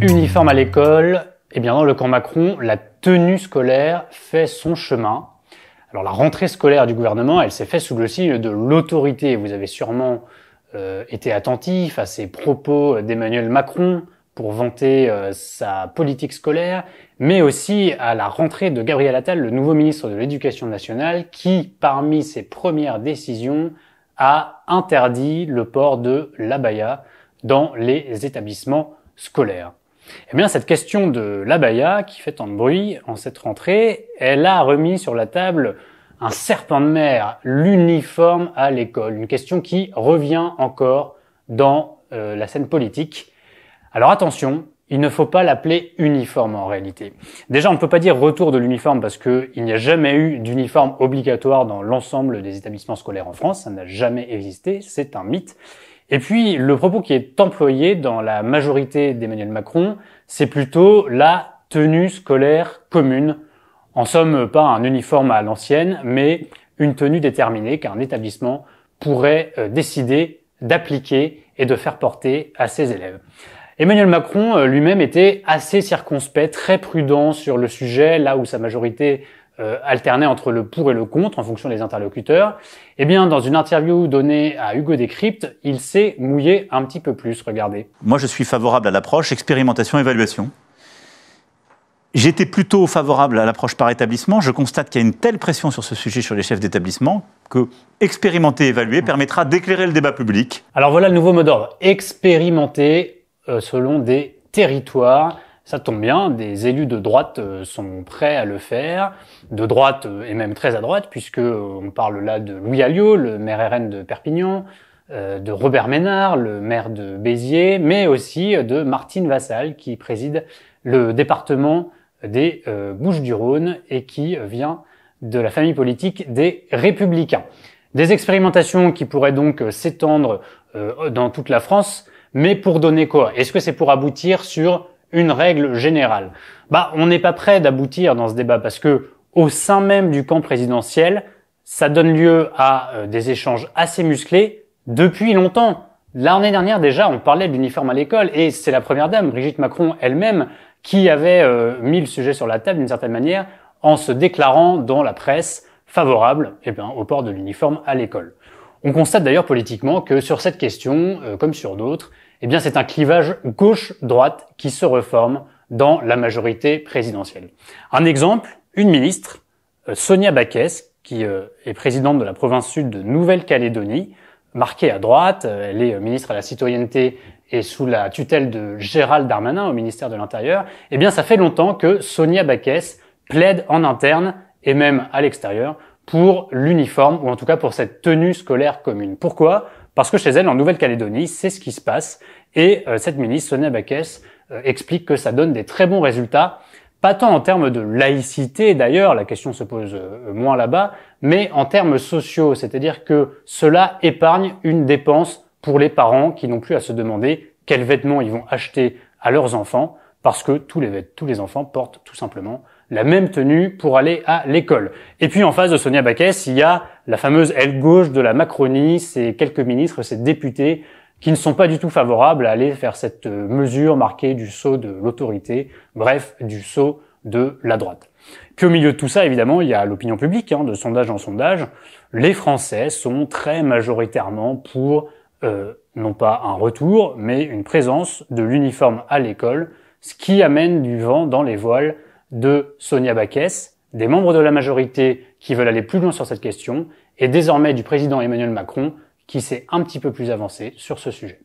Uniforme à l'école, eh bien dans le camp Macron, la tenue scolaire fait son chemin. Alors la rentrée scolaire du gouvernement, elle s'est faite sous le signe de l'autorité. Vous avez sûrement été attentif à ces propos d'Emmanuel Macron pour vanter sa politique scolaire, mais aussi à la rentrée de Gabriel Attal, le nouveau ministre de l'Éducation nationale, qui, parmi ses premières décisions, a interdit le port de l'abaya dans les établissements scolaires. Eh bien, cette question de l'abaya, qui fait tant de bruit en cette rentrée, elle a remis sur la table un serpent de mer, l'uniforme à l'école. Une question qui revient encore dans la scène politique. Alors attention, il ne faut pas l'appeler uniforme en réalité. Déjà, on ne peut pas dire retour de l'uniforme parce qu'il n'y a jamais eu d'uniforme obligatoire dans l'ensemble des établissements scolaires en France. Ça n'a jamais existé, c'est un mythe. Et puis, le propos qui est employé dans la majorité d'Emmanuel Macron, c'est plutôt la tenue scolaire commune. En somme, pas un uniforme à l'ancienne, mais une tenue déterminée qu'un établissement pourrait décider d'appliquer et de faire porter à ses élèves. Emmanuel Macron lui-même était assez circonspect, très prudent sur le sujet, là où sa majorité alternait entre le pour et le contre en fonction des interlocuteurs. Eh bien, dans une interview donnée à Hugo Décrypte, il s'est mouillé un petit peu plus. Regardez. Moi, je suis favorable à l'approche expérimentation-évaluation. J'étais plutôt favorable à l'approche par établissement. Je constate qu'il y a une telle pression sur ce sujet sur les chefs d'établissement que expérimenter et évaluer permettra d'éclairer le débat public. Alors voilà le nouveau mot d'ordre. Expérimenter selon des territoires. Ça tombe bien, des élus de droite sont prêts à le faire, de droite et même très à droite, puisque on parle là de Louis Alliot, le maire RN de Perpignan, de Robert Ménard, le maire de Béziers, mais aussi de Martine Vassal, qui préside le département des Bouches-du-Rhône et qui vient de la famille politique des Républicains. Des expérimentations qui pourraient donc s'étendre dans toute la France, mais pour donner quoi? Est-ce que c'est pour aboutir sur une règle générale? On n'est pas prêt d'aboutir dans ce débat parce que au sein même du camp présidentiel, ça donne lieu à des échanges assez musclés depuis longtemps. L'année dernière déjà, on parlait de l'uniforme à l'école et c'est la première dame, Brigitte Macron elle-même, qui avait mis le sujet sur la table d'une certaine manière en se déclarant dans la presse favorable au port de l'uniforme à l'école. On constate d'ailleurs politiquement que sur cette question, comme sur d'autres, c'est un clivage gauche-droite qui se reforme dans la majorité présidentielle. Un exemple, une ministre, Sonia Backès, qui est présidente de la province sud de Nouvelle-Calédonie, marquée à droite, elle est ministre à la citoyenneté et sous la tutelle de Gérald Darmanin au ministère de l'Intérieur. Ça fait longtemps que Sonia Backès plaide en interne et même à l'extérieur pour l'uniforme, ou en tout cas pour cette tenue scolaire commune. Pourquoi? Parce que chez elle, en Nouvelle-Calédonie, c'est ce qui se passe. Et cette ministre, Sonia Backès, explique que ça donne des très bons résultats, pas tant en termes de laïcité d'ailleurs, la question se pose moins là-bas, mais en termes sociaux, c'est-à-dire que cela épargne une dépense pour les parents qui n'ont plus à se demander quels vêtements ils vont acheter à leurs enfants, parce que tous les enfants portent tout simplement la même tenue pour aller à l'école. Et puis en face de Sonia Backès, il y a la fameuse aile gauche de la Macronie, ces quelques ministres, ces députés qui ne sont pas du tout favorables à aller faire cette mesure marquée du sceau de l'autorité, bref, du sceau de la droite. Puis au milieu de tout ça, évidemment, il y a l'opinion publique, de sondage en sondage. Les Français sont très majoritairement pour, non pas un retour, mais une présence de l'uniforme à l'école, ce qui amène du vent dans les voiles de Sonia Backès, des membres de la majorité qui veulent aller plus loin sur cette question, et désormais du président Emmanuel Macron qui s'est un petit peu plus avancé sur ce sujet.